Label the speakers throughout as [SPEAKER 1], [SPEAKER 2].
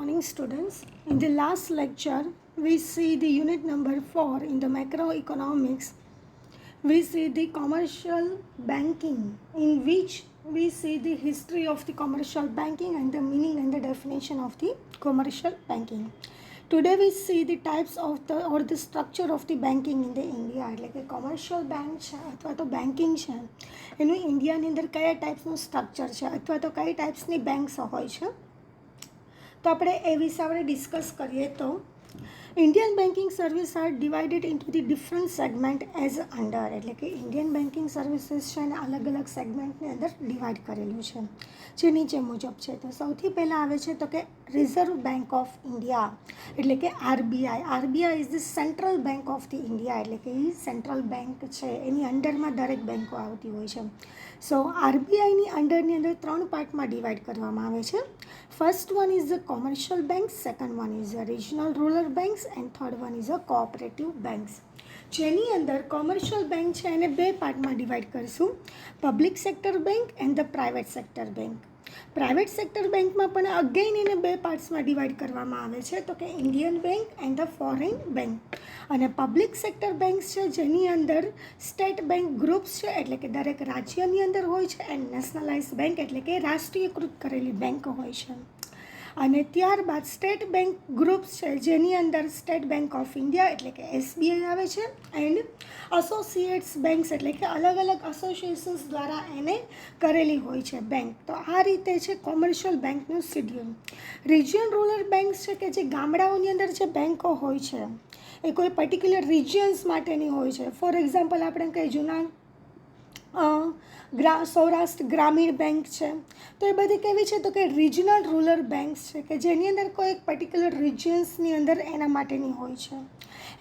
[SPEAKER 1] Morning students. In the last lecture, we see the unit number 4 in the macroeconomics. We see the commercial banking, in which we see the history of the commercial banking and the meaning and the definition of the commercial banking. Today we see the types of the structure of the banking in the India. એટલે કે commercial bank છે અથવા તો banking છે એનું ઇન્ડિયાની અંદર કયા ટાઈપ્સનું સ્ટ્રક્ચર છે અથવા તો કઈ ટાઈપ્સની બેંક્સ હોય છે, તો આપણે એ વિશે આપણે ડિસ્કસ કરીએ તો Indian banking service are divided into the different segment as under, એટલે કે ઇન્ડિયન બેન્કિંગ સર્વિસીસ છે એને અલગ અલગ સેગમેન્ટની અંદર ડિવાઇડ કરેલું છે જે નીચે મુજબ છે. તો સૌથી પહેલાં આવે છે તો કે રિઝર્વ બેંક ઓફ ઇન્ડિયા, એટલે કે RBI. RBI is the central bank of the India, એટલે કે એ સેન્ટ્રલ બેંક છે એની અંડરમાં દરેક બેંકો આવતી હોય છે. સો આરબીઆઈની અંડરની અંદર 3 પાર્ટમાં ડિવાઇડ કરવામાં આવે છે. First one is the commercial banks, second one is the regional rural banks and third one is a cooperative banks. જેની અંદર કોમર્શિયલ બેંક છે એને 2 પાર્ટમાં ડિવાઇડ કરીશું, public sector bank and the private sector bank. Private sector બેંકમાં પણ again એને 2 પાર્ટ્સમાં divide કરવામાં આવે છે, તો કે Indian bank and the foreign bank. અને પબ્લિક સેક્ટર બેંક્સ છે જેની અંદર સ્ટેટ બેંક ગ્રુપ્સ છે, એટલે કે દરેક રાજ્યની અંદર હોય છે, એન્ડ નેશનલાઇઝ બેંક એટલે કે રાષ્ટ્રીયકૃત કરેલી બેંક હોય છે. અને ત્યારબાદ સ્ટેટ બેંક ગ્રુપ્સ છે જેની અંદર સ્ટેટ બેંક ઓફ ઇન્ડિયા એટલે કે એસબીઆઈ આવે છે, એન્ડ એસોસિએટ્સ બેંક્સ એટલે કે અલગ અલગ એસોસિએશન્સ દ્વારા એને કરેલી હોય છે બેંક. તો આ રીતે છે કોમર્શિયલ બેંકનું શેડ્યુલ. રિજિયન રૂરલ બેંક્સ છે કે જે ગામડાઓની અંદર જે બેંકો હોય છે એ કોઈ પર્ટિક્યુલર રિજિયન્સ માટેની હોય છે. ફોર એક્ઝામ્પલ આપણે કહીએ જૂના સૌરાષ્ટ્ર ગ્રામીણ બેંક છે, તો એ બધી કેવી છે તો કે રિજનલ રૂરલ બેંક્સ છે કે જેની અંદર કોઈ એક પર્ટિક્યુલર રિજિયન્સની અંદર એના માટેની હોય છે.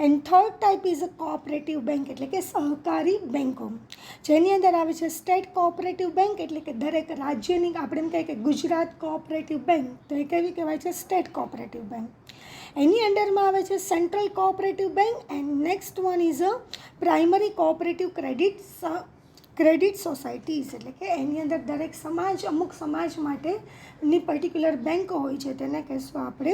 [SPEAKER 1] And third type is a cooperative bank એટલે કે સહકારી બેંકો, જેની અંદર આવે છે સ્ટેટ કોઓપરેટિવ બેંક એટલે કે દરેક રાજ્યની, આપણે એમ કહીએ કે ગુજરાત કોઓપરેટિવ બેંક, તો એ કેવી કહેવાય છે સ્ટેટ કોઓપરેટિવ બેંક. એની અંડરમાં આવે છે central cooperative bank and next one is a primary cooperative credit societies, એટલે કે એની અંદર દરેક સમાજ અમુક સમાજ માટેની પર્ટિક્યુલર બેંક હોય છે તેને કહેશું આપણે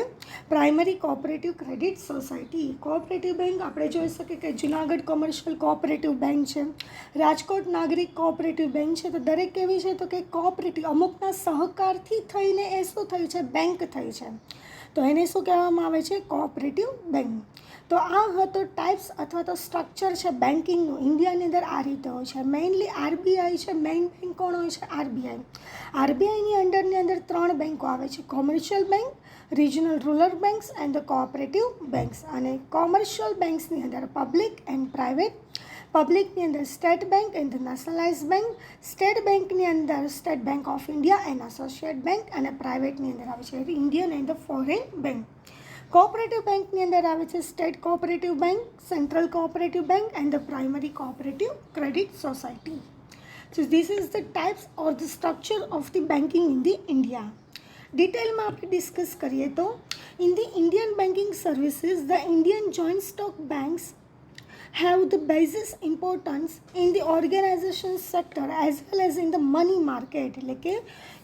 [SPEAKER 1] primary cooperative credit society. Cooperative bank આપણે જોઈ શકીએ કે જુનાગઢ કોમર્શિયલ કોઓપરેટિવ બેંક છે, રાજકોટ નાગરિક કોઓપરેટિવ બેંક છે. તો દરેક કેવી છે તો કે કોઓપરેટિવ અમુકના સહકારથી થઈને એ શું થયું છે બેંક થઈ છે, તો એને શું કહેવામાં આવે છે કોઓપરેટિવ બેંક. તો આ હતો ટાઈપ્સ અથવા તો સ્ટ્રક્ચર છે બેન્કિંગનું. ઇન્ડિયાની અંદર આ રીતે હોય છે. મેઇનલી આરબીઆઈ છે, મેઇન બેંક કોણ હોય છે આરબીઆઈ. આરબીઆઈની અંડરની અંદર 3 બેંકો આવે છે, commercial bank, regional rural banks and the cooperative banks. અને કોમર્શિયલ બેંક્સની અંદર પબ્લિક એન્ડ પ્રાઇવેટ. પબ્લિકની અંદર state bank and nationalise bank, state બેંકની અંદર state bank of India and associate bank, અને પ્રાઇવેટની અંદર આવે છે Indian and the foreign bank. Cooperative બેંકની અંદર આવે છે state cooperative bank, central cooperative bank and the primary cooperative credit society. So this is the types or the structure of the banking in the India. ડિટેલમાં આપણે discuss કરીએ તો in the Indian banking services the Indian joint stock banks have the basis importance in the organization sector as well as in the money market. એટલે કે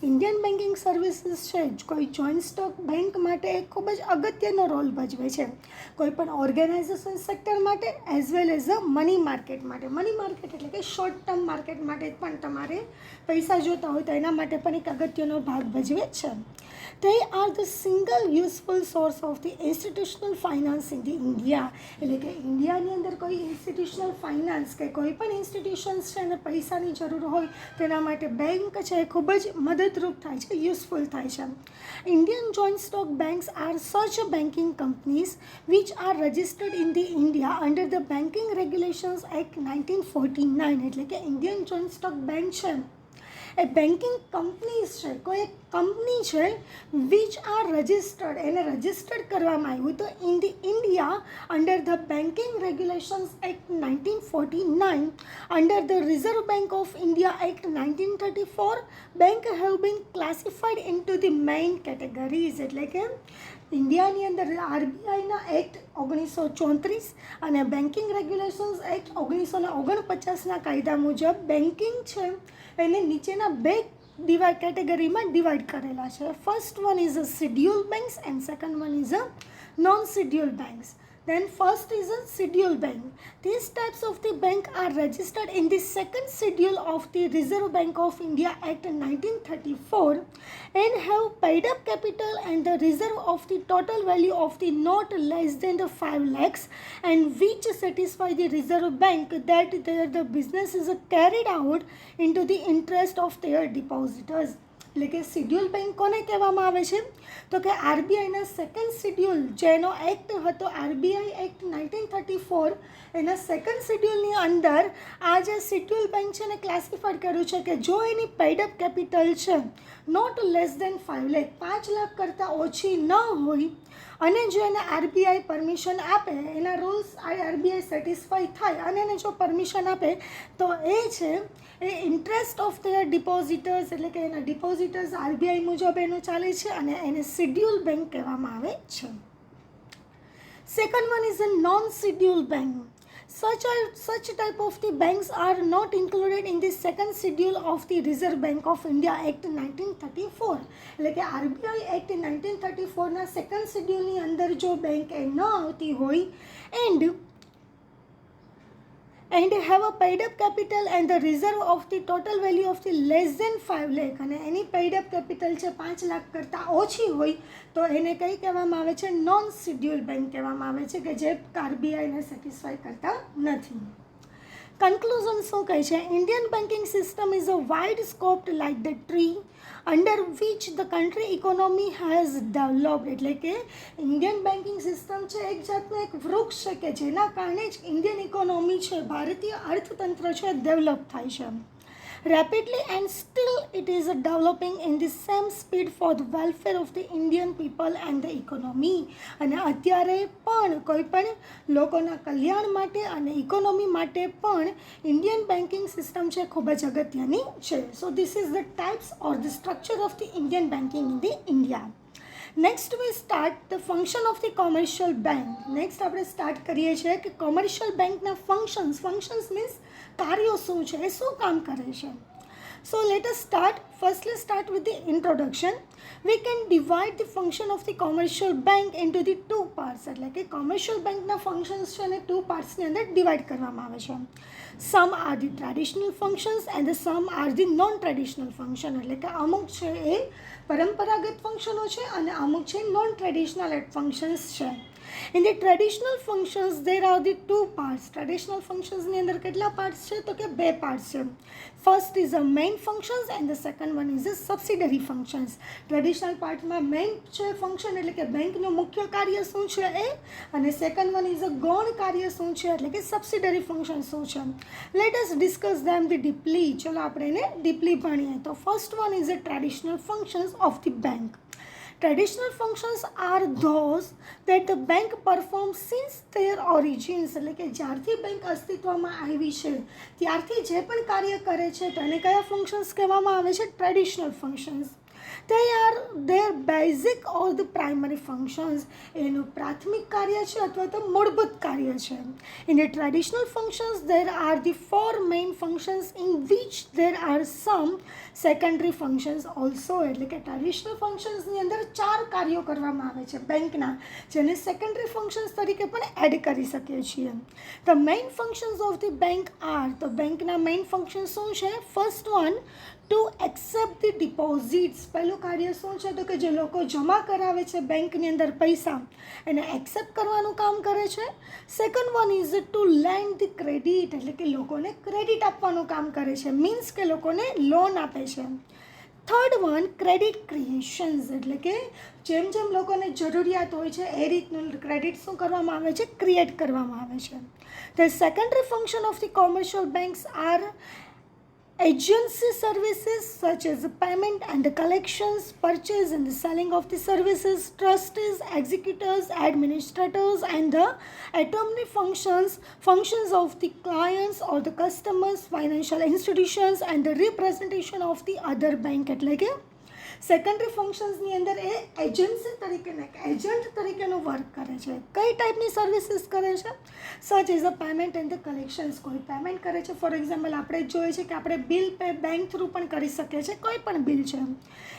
[SPEAKER 1] Indian banking services છે કોઈ joint stock bank માટે એક ખૂબ જ અગત્યનો role ભજવે છે કોઈ પણ ઓર્ગેનાઇઝેશન સેક્ટર માટે as well as a money market માટે. મની માર્કેટ એટલે કે શોર્ટ ટર્મ માર્કેટ માટે પણ તમારે પૈસા જોતા હોય તો એના માટે પણ એક અગત્યનો ભાગ ભજવે છે. They are the single useful source of the institutional finance in the India. એટલે કે ઇન્ડિયાની અંદર કોઈ ઇન્સ્ટિટ્યુશનલ ફાઇનાન્સ કે કોઈ પણ ઇન્સ્ટિટ્યુશન્સ છે અને પૈસાની જરૂર હોય તેના માટે બેંક છે એ ખૂબ જ મદદરૂપ થાય છે, યુઝફુલ થાય છે. Indian joint stock banks are such banking companies which are registered in the India under the banking regulations act 1949. એટલે કે ઇન્ડિયન જોઈન્ટ સ્ટોક બેંક છે એ બેન્કિંગ કંપનીઝ છે, કોઈ એક કંપની છે વિચ આર રજિસ્ટર્ડ, એને રજિસ્ટર્ડ કરવામાં આવ્યું તો in the India under the banking regulations act 1949, under the reserve bank of India act 1934. Bank have been classified into the main categories. એટલે કે ઇન્ડિયાની અંદર આરબીઆઈના એક્ટ 1934 અને બેન્કિંગ રેગ્યુલેશન્સ એક્ટ 1949ના કાયદા મુજબ બેન્કિંગ છે એને નીચેના 2 કેટેગરીમાં ડિવાઈડ કરેલા છે. First one is a schedule banks and second one is a non schedule banks. Then first is a schedule bank. These types of the bank are registered in the second schedule of the Reserve Bank of India Act 1934 and have paid up capital and the reserve of the total value of the not less than the 5 lakhs and which satisfy the Reserve Bank that the business is carried out into the interest of their depositors. એટલે કે schedule bank કોને કહેવામાં આવે છે? તો કે આરબીઆઈના second schedule જેનો act હતો આરબીઆઈ એક્ટ 1934 એના સેકન્ડ શિડ્યુલની અંદર આ જે શિડ્યુલ બેંક છે એને ક્લાસિફાઈડ કર્યું છે કે જો એની પેઇડ અપ કેપિટલ છે not less than 5 lakh 5 lakh કરતાં ઓછી ન હોય અને જો એને આરબીઆઈ પરમિશન આપે એના રૂલ્સ આરબીઆઈ સેટિસ્ફાઈ થાય અને એને જો પરમિશન આપે તો એ છે એ ઇન્ટરેસ્ટ ઓફ ધેર ડિપોઝિટર્સ એટલે કે એના ડિપોઝિટર્સ આરબીઆઈ મુજબ એનું ચાલે છે અને એને શિડ્યુલ બેંક કહેવામાં આવે છે. Second one is a non schedule bank. Such type of the banks are not included in the second schedule of the Reserve Bank of India Act 1934. એટલે કે આરબીઆઈ એક્ટ 1934ના સેકન્ડ શેડ્યુલની અંદર જો bank એ ન આવતી હોય and have a paid up capital and the reserve of the total value of the less than 5 lakh અને એની paid up capital છે 5 લાખ કરતાં ઓછી હોય તો એને કઈ કહેવામાં આવે છે? નોન શેડ્યુલ બેંક કહેવામાં આવે છે કે જે આરબીઆઈને સેટિસ્ફાઈ કરતા નથી. કન્ક્લુઝન શું કહે છે? Indian banking system is a wide scoped like the tree under which the country economy has developed. એટલે કે ઇન્ડિયન બેન્કિંગ સિસ્ટમ છે એક જાતનું એક વૃક્ષ છે કે જેના કારણે જ ઇન્ડિયન ઇકોનોમી છે ભારતીય અર્થતંત્ર છે ડેવલપ થાય છે. Rapidly and still it is developing in the same speed for the welfare of the Indian people and the economy. અને અત્યારે પણ કોઈ પણ લોકોના કલ્યાણ માટે અને ઇકોનોમી માટે પણ ઇન્ડિયન બેન્કિંગ સિસ્ટમ છે ખૂબ જ અગત્યની છે. So this is the types or the structure of the Indian banking in the India. Next we start the function of the commercial bank. Next આપણે સ્ટાર્ટ કરીએ છીએ કે કોમર્શિયલ બેંકના ફંક્શન્સ મીન્સ કાર્યો શું છે, એ શું કામ કરે છે. So let us firstly start with the introduction. We can divide the function of the commercial bank into the two parts. એટલે કે commercial bankના functions છે અને two partsની અંદર ડિવાઈડ કરવામાં આવે છે. Some are the traditional functions and some are the non-traditional function. એટલે કે અમુક છે એ પરંપરાગત ફંક્શનો છે અને અમુક છે non-traditional functions છે. In the traditional functions there are the two parts. Traditional functions ની અંદર કેટલા પાર્ટ્સ છે? તો કે બે પાર્ટ્સ છે. First is a main functions and the second one is a subsidiary functions. Traditional પાર્ટમાં મેઇન છે ફંક્શન એટલે કે બેંકનું મુખ્ય કાર્ય શું છે એ અને સેકન્ડ વન ઇઝ અ ગૌણ કાર્ય શું છે એટલે કે સબસિડરી ફંક્શન શું છે. Let us discuss them the deeply. ચલો આપણે એને ડીપલી ભણીએ. તો first one is a traditional functions of the bank. Traditional functions are those that the bank performs since their origins. એટલે કે જ્યારથી બેંક અસ્તિત્વમાં આવી છે ત્યારથી જે પણ કાર્ય કરે છે તો એને કયા ફંક્શન્સ કહેવામાં આવે છે? Traditional functions. They are their basic or the primary functions. એનું પ્રાથમિક કાર્ય છે અથવા તો મૂળભૂત કાર્ય છે. In the traditional functions there are the four main functions in which there are some secondary functions also. એટલે કે ટ્રેડિશનલ ફંક્શન્સની અંદર 4 કાર્યો કરવામાં આવે છે બેંકના જેને સેકન્ડરી ફંક્શન્સ તરીકે પણ એડ કરી શકીએ છીએ. The main functions of the bank are, તો બેંકના મેઇન ફંક્શન શું છે? First one two accept the deposits. પહેલું કાર્ય શું છે? તો કે જે લોકો જમા કરાવે છે બેંકની અંદર પૈસા એને એક્સેપ્ટ કરવાનું કામ કરે છે. Second one is to lend the credit. એટલે કે લોકોને ક્રેડિટ આપવાનું કામ કરે છે મીન્સ કે લોકોને લોન આપે છે. Third one credit creations. એટલે કે જેમ જેમ લોકોને જરૂરિયાત હોય છે એ રીતનું ક્રેડિટ શું કરવામાં આવે છે? ક્રિએટ કરવામાં આવે છે. The secondary function of the commercial banks are agency services such as payment and collections, purchase and the selling of the services, trustees, executors, administrators and the autonomy functions of the clients or the customers, financial institutions and the representation of the other bank. એટલે કે secondary ફંક્શન્સની અંદર એ agency તરીકેના એક agent તરીકેનું work કરે છે. કઈ ટાઈપની સર્વિસીસ કરે છે? Such is a payment and the collections. કોઈ પેમેન્ટ કરે છે, ફોર એક્ઝામ્પલ આપણે જોઈએ છે કે આપણે બિલ પે બેંક થ્રુ પણ કરી શકીએ છીએ, કોઈ પણ બિલ છે.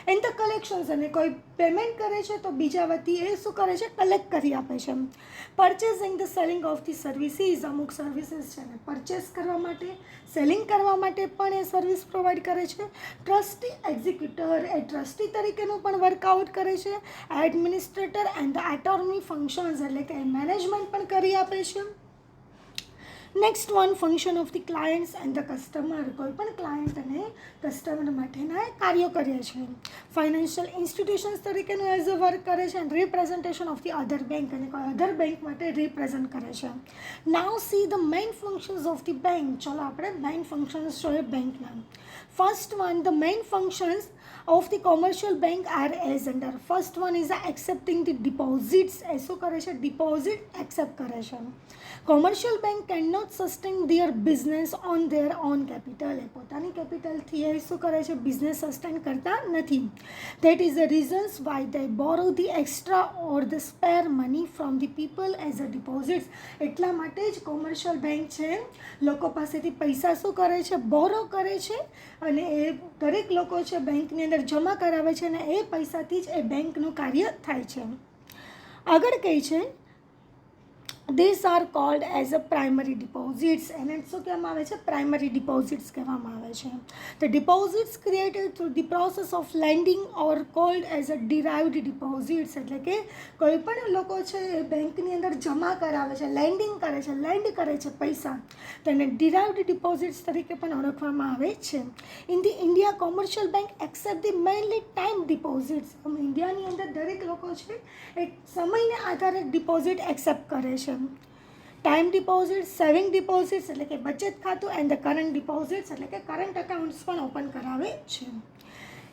[SPEAKER 1] એન્ડ ધ કલેક્શન્સ, અને કોઈ પેમેન્ટ કરે છે તો બીજા વતી એ શું કરે છે? કલેક્ટ કરી આપે છે. Purchasing the selling of the services. અમુક સર્વિસીસ છે ને પરચેસ કરવા માટે, સેલિંગ કરવા માટે પણ એ સર્વિસ પ્રોવાઈડ કરે છે. ટ્રસ્ટી એક્ઝિક્યુટર, એ ટ્રસ્ટી તરીકેનું પણ વર્કઆઉટ કરે છે. Administrator and the attorney functions, એટલે કે મેનેજમેન્ટ પણ કરી આપે છે. Next one, function of the clients and the customer. કોઈ પણ ક્લાયન્ટ અને કસ્ટમર માટેના કાર્યો કરે છે. ફાઇનાન્શિયલ ઇન્સ્ટિટ્યુશન્સ તરીકેનું એઝ અ વર્ક કરે છે. And representation of the other bank, અને કોઈ અધર બેંક માટે રિપ્રેઝન્ટ કરે છે. Now see the main functions of the bank. ચલો આપણે મેઇન ફંક્શન્સ જોઈએ બેંકના. First one, the main functions of the commercial bank are as under. First one is accepting the deposits. એ શું કરે છે? ડિપોઝિટ એક્સેપ્ટ કરે છે. Commercial bank can not sustain their business on their own capital. એ પોતાની કેપિટલથી એ શું કરે છે? બિઝનેસ સસ્ટેન કરતા નથી. That is the reasons why they borrow the extra or the spare money from the people as a deposits. એટલા માટે જ કોમર્શિયલ બેંક છે લોકો પાસેથી પૈસા શું કરે છે? બોરો કરે છે, અને એ દરેક લોકો છે બેંકની અંદર જમા કરાવે છે, અને એ પૈસાથી જ એ બેંકનું કાર્ય થાય છે. આગળ કહે છે, these are called as a primary deposits. એને શું કહેવામાં આવે છે? પ્રાઇમરી ડિપોઝિટ્સ કહેવામાં આવે છે. The deposits created through the process of lending or called as a derived deposits. એટલે કે કોઈ પણ લોકો છે એ બેંકની અંદર જમા કરાવે છે, લેન્ડિંગ કરે છે, લેન્ડ કરે છે પૈસા, તેને derived deposits તરીકે પણ ઓળખવામાં આવે છે. In the India, commercial bank accept the mainly time deposits. ઇન્ડિયાની અંદર દરેક લોકો છે એ સમયને આધારે ડિપોઝિટ એક્સેપ્ટ કરે છે. ટાઈમ ડિપોઝિટ, સેવિંગ ડિપોઝિટ્સ એટલે કે બચત ખાતું, એન્ડ ધ કરંટ ડિપોઝિટ્સ એટલે કે કરંટ અકાઉન્ટ્સ પણ ઓપન કરાવે છે.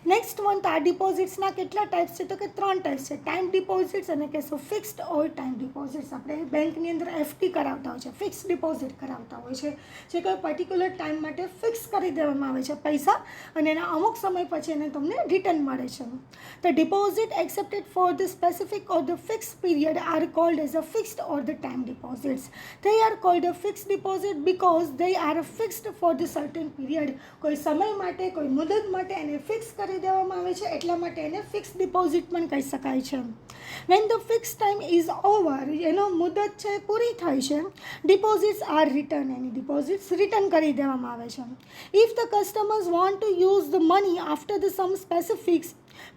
[SPEAKER 1] નેક્સ્ટ વન, તો આ ડિપોઝિટ્સના કેટલા ટાઈપ્સ છે? તો કે 3 ટાઈપ્સ છે. ટાઈમ ડિપોઝિટ્સ, અને કે સો ફિક્સ્ડ ઓર ટાઈમ ડિપોઝિટ્સ. આપણે બેંકની અંદર એફડી કરાવતા હોય છે, ફિક્સ ડિપોઝિટ કરાવતા હોય છે, જે કોઈ પર્ટિક્યુલર ટાઈમ માટે ફિક્સ કરી દેવામાં આવે છે પૈસા, અને એના અમુક સમય પછી એને તમને રિટર્ન મળે છે. The deposit accepted for the specific or the fixed period are called as a fixed or the time deposits. They are called a fixed deposit because they are fixed for the certain period. કોઈ સમય માટે, કોઈ મુદત માટે એને fix કરી દેવામાં આવે છે, એટલા માટે એને ફિક્સ ડિપોઝિટ પણ કહી શકાય છે. When the fixed time is over, એનો મુદત છે પૂરી થાય છે, deposits are returned. Any deposits return કરી દેવામાં આવે છે. If the customers want to use the money after the some specific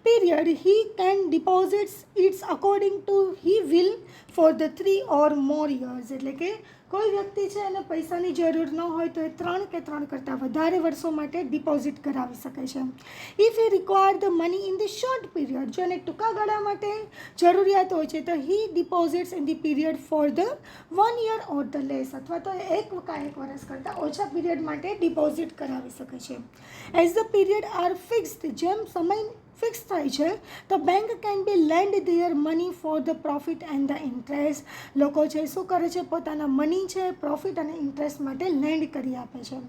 [SPEAKER 1] period, he can deposit it according to he will for the 3 or more years. એટલે કે કોઈ વ્યક્તિ છે એને પૈસાની જરૂર ન હોય તો એ 3 કે 3 કરતાં વધારે વર્ષો માટે ડિપોઝિટ કરાવી શકે છે. If he require the money in the short period, જો એને ટૂંકા ગાળા માટે જરૂરિયાત હોય છે તો he deposits in the period for the 1 year or the less, અથવા તો એક વર્ષ કરતાં ઓછા પીરિયડ માટે ડિપોઝિટ કરાવી શકે છે. As the period are fixed, જેમ સમય ફિક્સ થાય છે તો bank can be lend their money for the profit and the interest. લોકો છે શું કરે છે? પોતાના મની છે પ્રોફિટ અને ઇન્ટરેસ્ટ માટે લેન્ડ કરી આપે છે.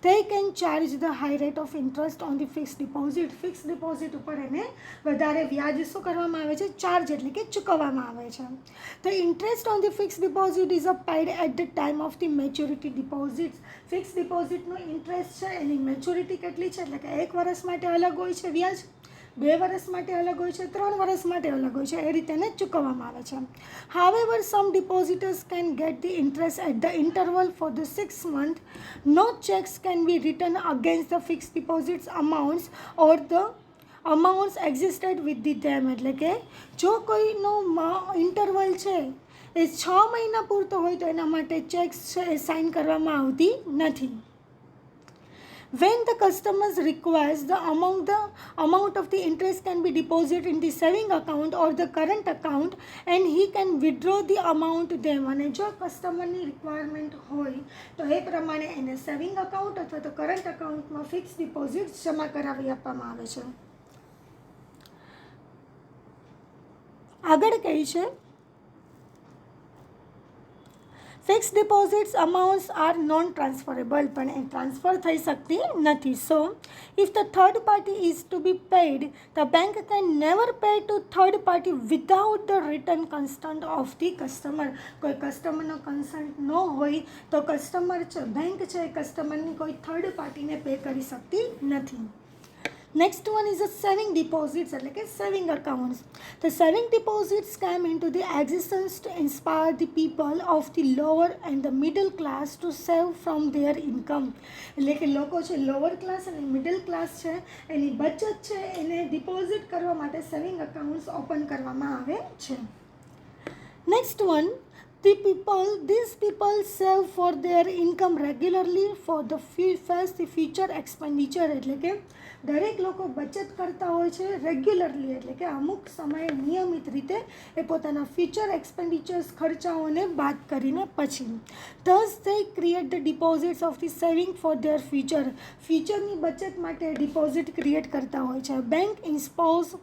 [SPEAKER 1] they can charge the high rate of interest on the fixed deposit. Fix deposit ઉપર એને વધારે વ્યાજ શું કરવામાં આવે છે? ચાર્જ એટલે કે ચૂકવવામાં આવે છે. the interest on the fixed deposit is paid at the time of the maturity deposits. Fix ડિપોઝિટનો ઇન્ટરેસ્ટ છે એની મેચ્યોરિટી કેટલી છે એટલે કે 1 વર્ષ માટે અલગ હોય છે વ્યાજ, 2 વર્ષ માટે અલગ હોય છે, 3 વર્ષ માટે અલગ હોય છે, એ રીતે એને ચૂકવવામાં આવે છે. However, some depositors can get the interest at the interval for the 6 months. No checks can be written against the fixed deposits amounts or the amounts existed with the them. એટલે કે જો કોઈનો ઇન્ટરવલ છે એ 6 મહિના પૂરતો હોય તો એના માટે ચેક્સ છે એ સાઇન કરવામાં આવતી નથી. When the customers request the amount of the interest can be deposited in the saving account or the current account, and he can withdraw the amount them. અને જો કસ્ટમરની રિક્વાયરમેન્ટ હોય તો એ પ્રમાણે એને સેવિંગ અકાઉન્ટ અથવા તો કરંટ અકાઉન્ટમાં fix deposit જમા કરાવી આપવામાં આવે છે. આગળ કહે છે, fix deposits amounts are non transferable, પણ એ ટ્રાન્સફર થઈ શકતી નથી. So if the third party is to be paid, the bank can never pay to third party without the return consent of the customer. કોઈ કસ્ટમરનો consent ન હોય તો કસ્ટમર છે, બેંક છે, કસ્ટમરની કોઈ થર્ડ પાર્ટીને પે કરી શકતી નથી. Next one is a saving deposits, એટલે કે saving accounts. The saving deposits came into the existence to inspire the people of the lower and the middle class to save from their income. એટલે કે લોકો છે lower class અને middle class છે, એની બચત છે એને ડિપોઝિટ કરવા માટે સેવિંગ અકાઉન્ટ્સ ઓપન કરવામાં આવે છે. Next one, these people save for their income regularly for the face the future expenditure. એટલે કે દરેક લોકો બચત કરતા હોય છે રેગ્યુલરલી, એટલે કે અમુક સમયે નિયમિત રીતે એ પોતાના ફ્યુચર એક્સપેન્ડિચર્સ ખર્ચાઓને બાદ કરીને પછી. thus they create the deposits of the saving for their future. ફ્યુચરની બચત માટે ડિપોઝિટ ક્રિએટ કરતા હોય છે. Bank impose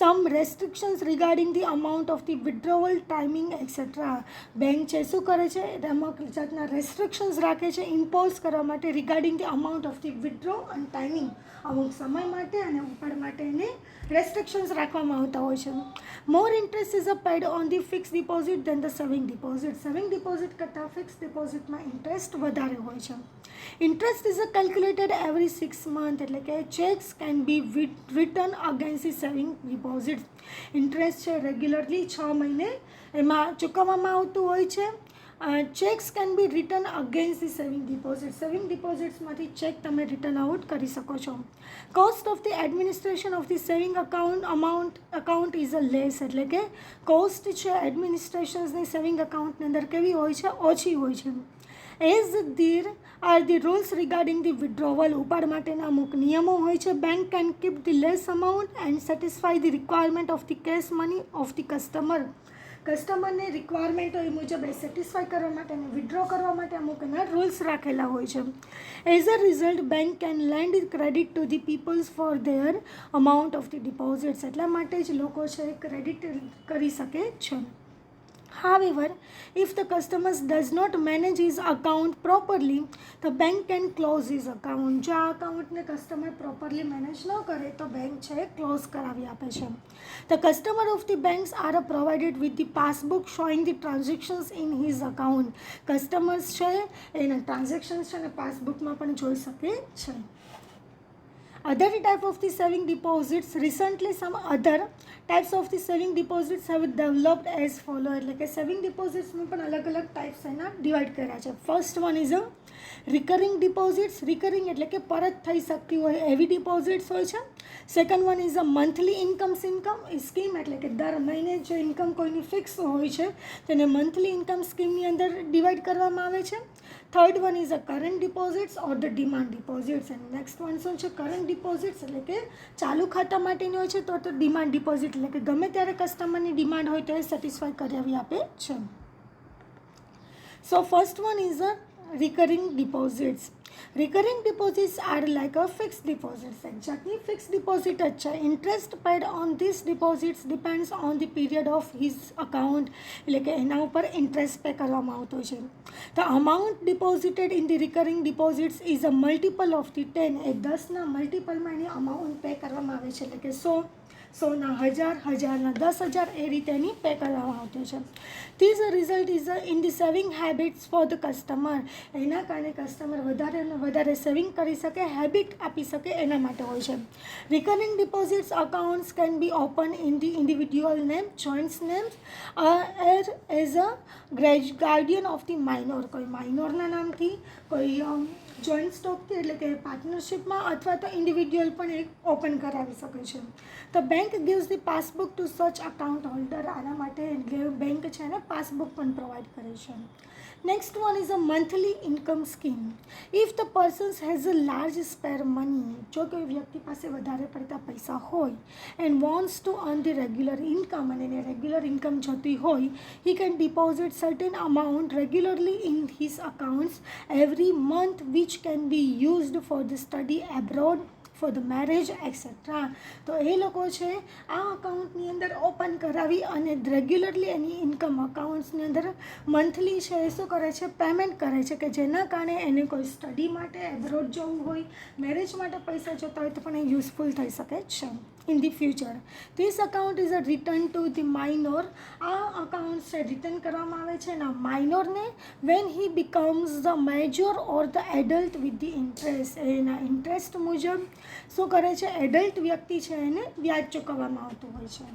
[SPEAKER 1] some restrictions regarding the amount of the withdrawal timing etc. Bank છે શું કરે છે, અમુક જાતના રેસ્ટ્રિક્શન્સ રાખે છે ઇમ્પોઝ કરવા માટે regarding the amount of the withdraw અને ટાઈમિંગ. અમુક સમય માટે અને ઉપાડ માટે એને રેસ્ટ્રિક્શન્સ રાખવામાં આવતા હોય છે. More interest is paid on the fix deposit than the saving deposit. Saving deposit કરતાં ફિક્સ ડિપોઝિટમાં ઇન્ટરેસ્ટ વધારે હોય છે. Interest is calculated every 6 month, એટલે કે cheques can be return against the saving deposit. Interest છે રેગ્યુલરલી 6 મહિને એમાં ચૂકવવામાં આવતું હોય છે. Cheques can be return against the saving deposit. Saving ડિપોઝિટ્સમાંથી ચેક તમે રિટર્ન આઉટ કરી શકો છો. Cost of the administration of the saving account is a less, એટલે કે કોસ્ટ છે એડમિનિસ્ટ્રેશન્સની સેવિંગ અકાઉન્ટની અંદર કેવી હોય છે, ઓછી હોય છે. As there are the rules regarding the withdrawal. ઉપાડ માટેના અમુક નિયમો હોય છે. Bank can keep the less amount and satisfy the requirement of the cash money of the customer. કસ્ટમરને રિક્વાયરમેન્ટો એ મુજબ એ સેટિસ્ફાય કરવા માટે અને વિડ્રો કરવા માટે અમુક એના રૂલ્સ રાખેલા હોય છે. As a result bank can lend credit to the peoples for their amount of the deposits. એટલા માટે જ લોકો છે ક્રેડિટ કરી શકે છે. However, if the customer does not manage his account properly, the bank can close his account. જો આ અકાઉન્ટને કસ્ટમર પ્રોપરલી મેનેજ ન કરે તો બેંક છે ક્લોઝ કરાવી આપે છે. The customer of the banks are provided with the passbook showing the transactions in his account. Customers છે એના ટ્રાન્ઝેક્શન્સ છે ને પાસબુકમાં પણ જોઈ શકે છે. Other type of the saving deposits, recently some other types of the saving deposits have developed as follow. એટલે કે સેવિંગ ડિપોઝિટ્સમાં પણ અલગ અલગ ટાઈપ્સ એના ડિવાઈડ કર્યા છે. First one is a recurring deposits. Recurring એટલે કે પરત થઈ શકતી હોય એવી ડિપોઝિટ્સ હોય છે. Second one is a monthly income scheme, એટલે કે દર મહિને જે ઇન્કમ કોઈની ફિક્સ હોય છે તેને મંથલી ઇન્કમ સ્કીમની અંદર ડિવાઈડ કરવામાં આવે છે. Third one is a current deposits or the demand deposits. And next one શું છે, કરંટ ડિપોઝિટ્સ એટલે કે ચાલુ ખાતા માટેની હોય છે, તો ડિમાન્ડ ડિપોઝિટ એટલે કે ગમે ત્યારે કસ્ટમરની ડિમાન્ડ હોય તો એ સેટિસ્ફાય કરાવી આપે છે. So first one is a recurring deposits. Recurring deposits are like a fixed deposits. Exactly fixed deposit જ છે. Interest paid on these deposits depends on the period of his account. એટલે કે એના ઉપર ઇન્ટરેસ્ટ પે કરવામાં આવતો છે. The amount deposited in the recurring deposits is a multiple of the 10. એ 10ના મલ્ટિપલમાં એની અમાઉન્ટ પે કરવામાં આવે છે. એટલે કે 100ના 1000, 1000ના 10,000 એ રીતે એની પે કરવામાં આવતી છે. This result is in the saving habits for the customer. એના કારણે કસ્ટમર વધારે અને વધારે સેવિંગ કરી શકે, હેબિટ આપી શકે એના માટે હોય છે. Recurring deposits accounts can be open in the individual name, joints names as a Guardian of the minor. કોઈ માઇનોરના નામથી, કોઈ જોઈન્ટ સ્ટોકથી એટલે કે પાર્ટનરશિપમાં, અથવા તો ઇન્ડિવિડ્યુઅલ પણ એક ઓપન કરાવી શકે છે. તો bank gives the passbook to such account holder. આના માટે બેંક છે ને પાસબુક પણ પ્રોવાઈડ કરે છે. Next one is a monthly income scheme. If the persons has a large spare money. જો કોઈ વ્યક્તિ પાસે વધારે પડતા પૈસા હોય and wants to earn the regular income, અને એને રેગ્યુલર ઇન્કમ જોતી હોય, he can deposit certain amount regularly in his accounts every month which can be used for the study abroad, for the marriage etcetera. તો એ લોકો છે આ અકાઉન્ટની અંદર ઓપન કરાવી અને રેગ્યુલરલી એની ઇન્કમ અકાઉન્ટ્સની અંદર મંથલી છે એ શું કરે છે, પેમેન્ટ કરે છે, કે જેના કારણે એને કોઈ સ્ટડી માટે એબ્રોડ જવું હોય, મેરેજ માટે પૈસા જોતા હોય તો પણ એ યુઝફુલ થઈ શકે છે in the future. This account is a return to the minor. આ અકાઉન્ટ છે રિટર્ન કરવામાં આવે છે એના માઇનોરને when he becomes the major or the adult with the interest. એના ઇન્ટરેસ્ટ મુજબ શું કરે છે, એડલ્ટ વ્યક્તિ છે એને વ્યાજ ચૂકવવામાં આવતું હોય છે.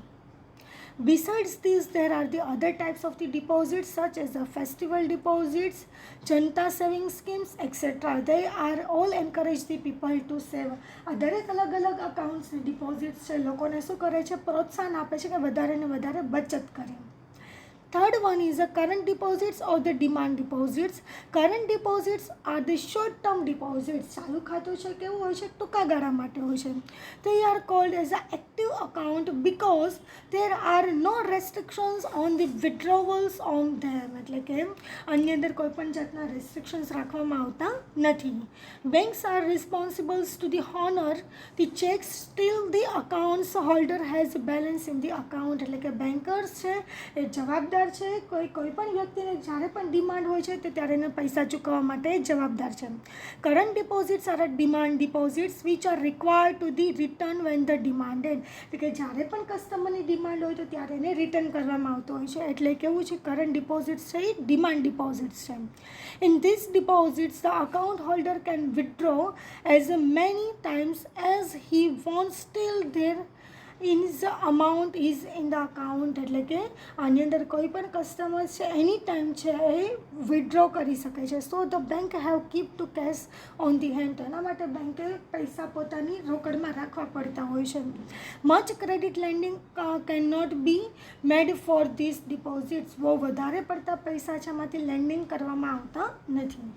[SPEAKER 1] Besides this, there are the other types of the deposits such as the festival deposits, Janta saving schemes, etc. They are all encourage the people to save. આ દરેક અલગ અલગ અકાઉન્ટ્સ ડિપોઝિટ્સ છે લોકોને શું કરે છે, પ્રોત્સાહન આપે છે કે વધારે ને વધારે બચત કરે. Third one is the current deposits or the demand deposits. Current deposits are the short term deposits. ચાલુ ખાતું છે કેવું હોય છે, ટૂંકા ગાળા માટે હોય છે. They are called as an active account because there are no restrictions on the withdrawals on them. એટલે કે આની અંદર કોઈ પણ જાતના restrictions રાખવામાં આવતા નથી. Banks are responsible to the honor the checks till the accounts holder has balance in the account. એટલે કે બેન્કર્સ છે એ જવાબદાર છે, કોઈ પણ વ્યક્તિને જ્યારે પણ ડિમાન્ડ હોય છે તો ત્યારે એને પૈસા ચૂકવવા માટે જવાબદાર છે. Current deposits are demand deposits which are required to the return when the demanded. એટલે કે જ્યારે પણ કસ્ટમરની ડિમાન્ડ હોય તો ત્યારે એને રિટર્ન કરવામાં આવતું હોય છે. એટલે કેવું છે, કરંટ ડિપોઝિટ્સ છે એ ડિમાન્ડ ડિપોઝિટ્સ છે. In this deposits the account holder can withdraw as many times as he wants steel there in the amount is in the account. એટલે કે આની અંદર કોઈ પણ કસ્ટમર છે એની ટાઈમ છે એ વિથડ્રો કરી શકે છે. So the bank have keep to cash on the hand. એના માટે બેંકે પૈસા પોતાની રોકડમાં રાખવા પડતા હોય છે. Much credit lending can not be made for this deposits. બહુ વધારે પડતા પૈસા છે એમાંથી લેન્ડિંગ કરવામાં આવતા નથી.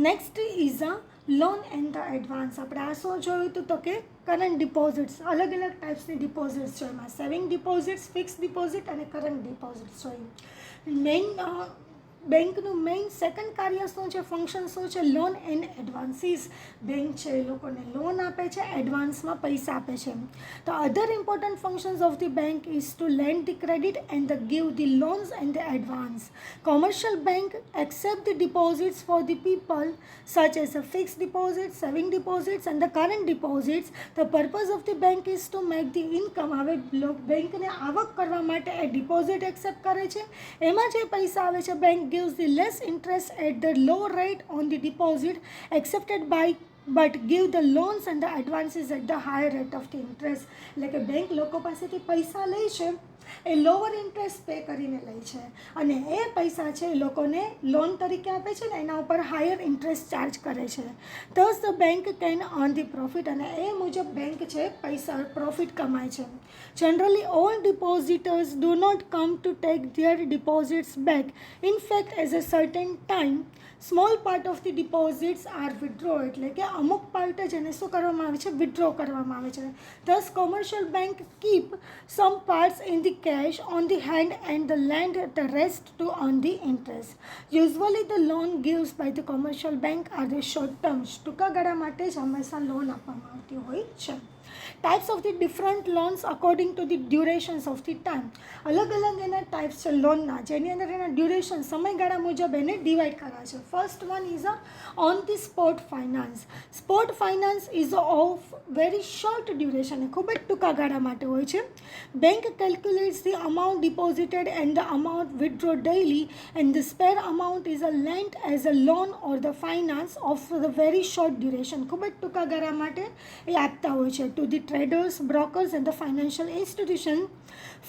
[SPEAKER 1] Next is a loan and the advance. આપણે આ શું જોયું હતું તો કે કરંટ ડિપોઝિટ્સ, અલગ અલગ ટાઈપ્સની ડિપોઝિટ્સ છે. એમાં સેવિંગ ડિપોઝિટ્સ, ફિક્સ ડિપોઝિટ અને કરંટ ડિપોઝિટ્સ જોઈએ. મેઇન બેંકનું મેઇન સેકન્ડ કાર્ય શું છે, ફંક્શન શું છે, લોન એન્ડ એડવાન્સીસ. બેંક છે એ લોકોને લોન આપે છે, એડવાન્સમાં પૈસા આપે છે. તો other important functions of the bank is to lend the credit and the give the loans and the advance. Commercial bank accept the deposits for the people such as the fixed deposits, saving deposits and the current deposits. The purpose of the bank is to make the income. હવે બેંકને આવક કરવા માટે એ deposit accept કરે છે, એમાં જે પૈસા આવે છે bank gives the less interest at the low rate on the deposit accepted by but give the loans and the advances at the higher rate of the interest. એટલે કે બેંક લોકો પાસેથી પૈસા લે છે એ લોવર ઇન્ટરેસ્ટ પે કરીને લે છે અને એ પૈસા છે એ લોકોને લોન તરીકે આપે છે ને એના ઉપર હાયર ઇન્ટરેસ્ટ ચાર્જ કરે છે. thus the bank can earn the profit. અને એ મુજબ બેંક છે પૈસા પ્રોફિટ કમાય છે. generally all depositors do not come to take their deposits back. in fact as a certain time small part of the deposits are withdraw. એટલે કે અમુક part જ એને શું કરવામાં આવે છે, વિથડ્રો કરવામાં આવે છે. thus commercial bank keep some parts in the cash on the hand and the lend the rest to earn the interest. usually the loan gives by the commercial bank are the short terms. ટૂંકા ગાળા માટે જ હંમેશા loan આપવામાં આવતી હોય છે. Types of the different loans according to the durations of the time. અલગ અલગ એના ટાઈપ્સ છે લોનના, જેની અંદર એના ડ્યુરેશન સમયગાળા મુજબ એને ડિવાઈડ કર્યા છે. First one is a on the spot finance. Spot finance is of very short duration. એ ખૂબ જ ટૂંકા ગાળા માટે હોય છે. Bank calculates the amount deposited and the amount withdraw daily and the spare amount is a lent as a loan or the finance of the very short duration. ખૂબ જ ટૂંકા ગાળા માટે એ આપતા હોય છે to the traders, brokers and the financial institution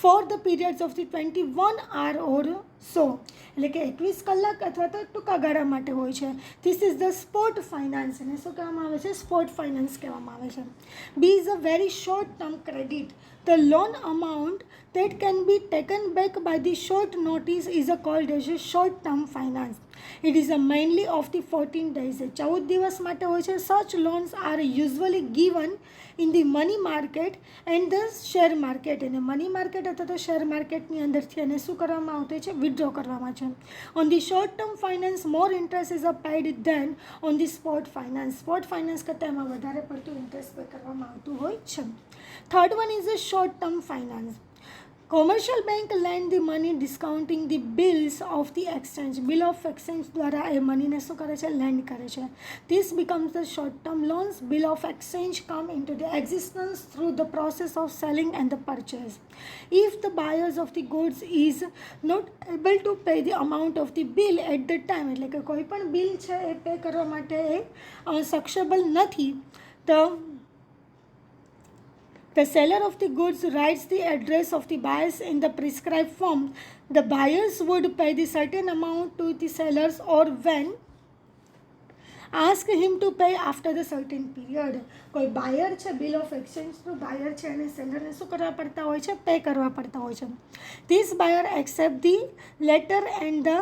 [SPEAKER 1] for the periods of the 21 hour or so. એટલે કે 21 કલાક અથવા તો ટૂંકા ગાળા માટે હોય છે. This is the spot finance. એને શું કહેવામાં આવે છે, સ્પોટ ફાઇનાન્સ કહેવામાં આવે છે. B is a very short term credit. The loan amount that can be taken back by the short notice is called as a short term finance. It is a mainly of the 14 days. 14 દિવસ માટે હોય છે. Such loans are usually given in the money market and the share market. અને money market અથવા તો share માર્કેટની અંદરથી એને શું કરવામાં આવતું છે? વિથડ્રો કરવામાં છે. On the short term finance more interest is paid than on the spot finance. Spot finance કરતાં એમાં વધારે પડતું ઇન્ટરેસ્ટ પે કરવામાં આવતું હોય છે. Third one is a short term finance. Commercial bank lend the money discounting the bills of the exchange. Bill of exchange દ્વારા એ મનીને શું કરે છે? લેન્ડ કરે છે. This becomes the short term loans. Bill of exchange come into the existence through the process of selling and the purchase. If the buyers of the goods is not able to pay the amount of the bill at the time, એટલે કે કોઈ પણ bill છે એ pay કરવા માટે સક્ષેબલ નથી, તો the seller of the goods writes the address of the buyers in the prescribed form. The buyers would pay the certain amount to the sellers or when ask him to pay after the certain period. કોઈ બાયર છે, bill of એક્સચેન્જનું બાયર છે અને સેલરને શું કરવા પડતા હોય છે? Pay કરવા પડતા હોય છે. This buyer accept the letter and the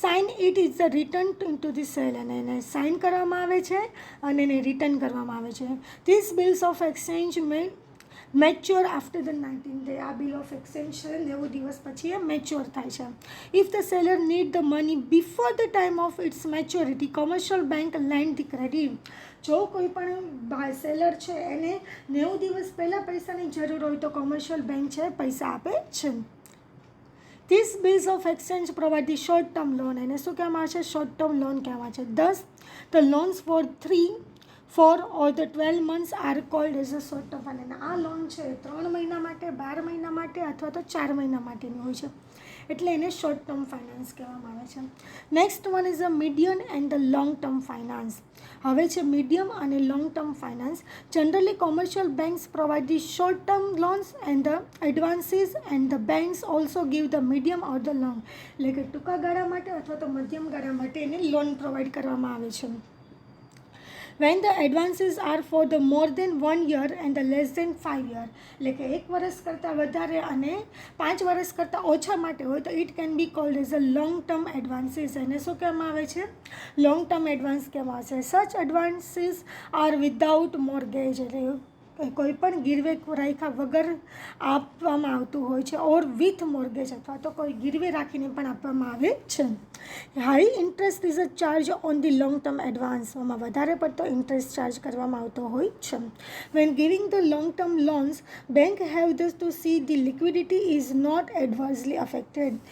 [SPEAKER 1] sign it is a return to the sale, અને એને સાઇન કરવામાં આવે છે અને એને રિટર્ન કરવામાં આવે છે. This bills of exchange mature after the 19 day. આ બિલ ઓફ એક્સચેન્જ છે 90 દિવસ પછી એ મેચ્યોર થાય છે. If the seller need the money before the time of its maturity, commercial bank land the credit. જો કોઈ પણ સેલર છે એને 90 દિવસ પહેલાં પૈસાની જરૂર હોય તો કોમર્શિયલ બેંક છે પૈસા આપે છે. These bills of exchange provide the short term loan. એને શું કહેવામાં આવે છે? શોર્ટ ટર્મ લોન કહેવામાં છે. Thus, the loans for 3, 4 or the 12 months are called as a short term finance. આ લોન છે 3 મહિના માટે, 12 મહિના માટે અથવા તો 4 મહિના માટેની હોય છે, એટલે એને શોર્ટ ટર્મ ફાઇનાન્સ કહેવામાં આવે છે. Next one is a medium and the long term finance. હવે છે મીડિયમ અને long term finance. Generally commercial banks provide the short term loans and the advances and the banks also give the medium or the long. એટલે કે ટૂંકા ગાળા માટે અથવા તો મધ્યમ ગાળા માટે એને લોન પ્રોવાઈડ કરવામાં આવે છે. When the advances are for the more than 1 year and the less than 5 year, એટલે કે 1 વર્ષ કરતાં વધારે અને 5 વર્ષ કરતાં ઓછા માટે હોય તો it can be cold as a long term advances. એને શું કહેવામાં આવે છે? લોંગ ટર્મ એડવાન્સ કહેવામાં આવે છે. સચ એડવાન્સીસ આર વિધાઉટ મોર્ગેજ, એટલે કોઈ પણ ગીરવે રાખ્યા વગર આપવામાં આવતું હોય છે, ઓર વિથ મોર્ગેજ અથવા તો કોઈ ગીરવે રાખીને પણ આપવામાં આવે છે. High interest is a charge on the long term advance. આમાં વધારે પડતો ઇન્ટરેસ્ટ ચાર્જ કરવામાં આવતો હોય છે. When giving the long term loans bank have thus to see the liquidity is not adversely affected.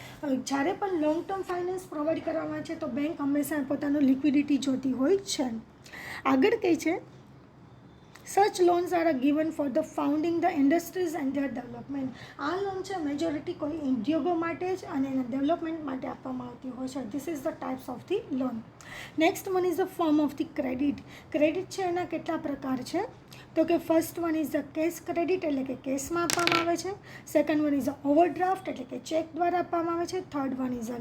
[SPEAKER 1] જ્યારે પણ લોંગ ટર્મ ફાઇનાન્સ પ્રોવાઈડ કરવામાં આવે છે તો બેંક હંમેશા પોતાનું લિક્વિડિટી જોતી હોય છે. આગળ કહે છે such loans are given for the founding the industries and their development. આ લોન છે મેજોરિટી કોઈ ઉદ્યોગો માટે જ અને એના ડેવલપમેન્ટ માટે આપવામાં આવતી હોય છે. This is the types of the loan. Next one is the form of the credit. Credit છે એના કેટલા પ્રકાર છે? તો કે first one is the cash credit, એટલે કે કેશમાં આપવામાં આવે છે. Second one is a overdraft, એટલે કે ચેક દ્વારા આપવામાં આવે છે. Third one is a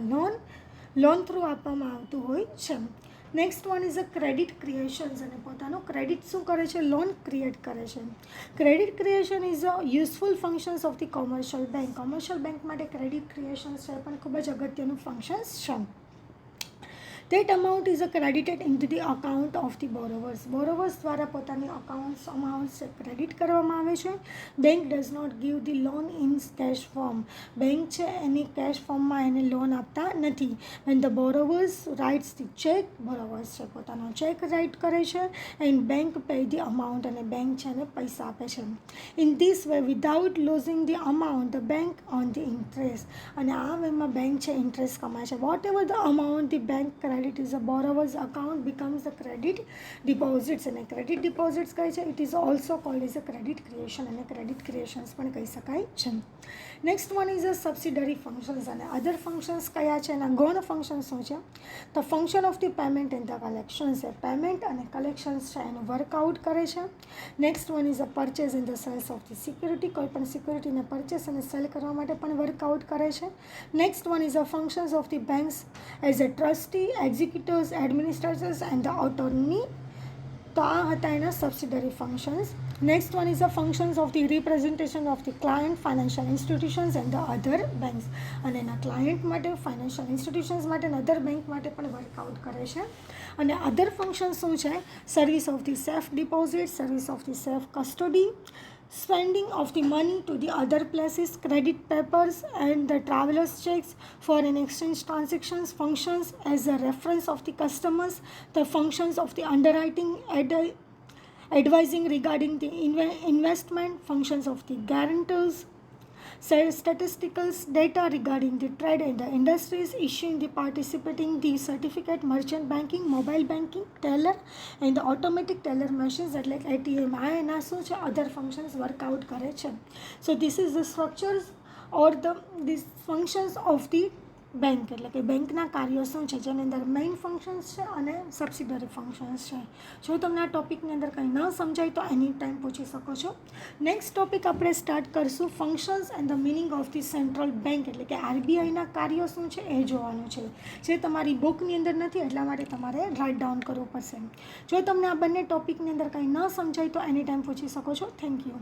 [SPEAKER 1] loan through આપવામાં આવતું હોય છે. Next one is a credit creations, અને પોતાનું ક્રેડિટ શું કરે છે? લોન ક્રિએટ કરે છે. Credit creation is a useful functions of the commercial bank. Commercial bank માટે ક્રેડિટ ક્રિએશન્સ છે પણ ખૂબ જ અગત્યનું ફંક્શન્સ છે. That amount is credited into the account of the borrowers. Borrowers દ્વારા પોતાની અકાઉન્ટ્સ અમાઉન્ટ્સ ક્રેડિટ કરવામાં આવે છે. Bank does not give the loan in cash form. Bank છે એની કેશ ફોર્મમાં એને લોન આપતા નથી. When the borrowers writes the cheque, borrowers છે પોતાનો ચેક રાઇટ કરે છે and bank pay the amount, અને બેંક છે એને પૈસા આપે છે. In this way without losing the amount the bank on the interest, અને આ વેમાં બેંક છે ઇન્ટરેસ્ટ કમાય છે. Whatever the amount the bank credit is a borrower's account becomes the credit deposits, અને credit deposits કહે છે. it is also called as a credit creation, અને credit creations પણ કહી શકાય છે. Next one is a subsidiary functions, અને અધર functions કયા છે? એના ગૌણ ફંક્શન્સ શું છે? The function of the payment and the collections છે. પેમેન્ટ અને કલેક્શન્સ છે એનું વર્કઆઉટ કરે છે. Next one is a purchase and the sales of the security. કોઈ પણ સિક્યુરિટીને પરચેસ અને સેલ કરવા માટે પણ વર્કઆઉટ કરે છે. Next one is a functions of the banks as a trustee, executors, administrators and the attorney તો આ હતા એના subsidiary functions. Next one is the functions of the representation of the client, financial institutions and the other banks. અને એના client માટે, financial institutions માટે અને અધર bank માટે પણ વર્કઆઉટ કરે છે. અને અધર ફંક્શન શું છે? Service of the safe deposit, service of the safe custody, spending of the money to the other places, credit papers and the travelers checks, foreign exchange transactions, functions as a reference of the customers, the functions of the underwriting, advising regarding the investment, functions of the guarantors, statistical data regarding the trade and the industries, issuing the participating the certificate, merchant banking, mobile banking, teller and the automatic teller machines એટલે ATM. આ એના શું છે? અધર functions workout કરે છે. So this is the structures or this functions of the bank. એટલે કે બેંકના કાર્યો શું છે, જેની અંદર મેઇન ફંક્શન્સ છે અને સબસિડરી ફંક્શન્સ છે. જો તમને આ ટોપિકની અંદર કંઈ ન સમજાય તો એની ટાઈમ પૂછી શકો છો. નેક્સ્ટ ટોપિક આપણે સ્ટાર્ટ કરીશું functions and the meaning of the central bank. એટલે કે આરબીઆઈના કાર્યો શું છે એ જોવાનું છે, જે તમારી બુકની અંદર નથી, એટલા માટે તમારે રાઇટ ડાઉન કરવું પડશે. જો તમને આ બંને ટોપિકની અંદર કંઈ ન સમજાય તો એની ટાઈમ પૂછી શકો છો. Thank you.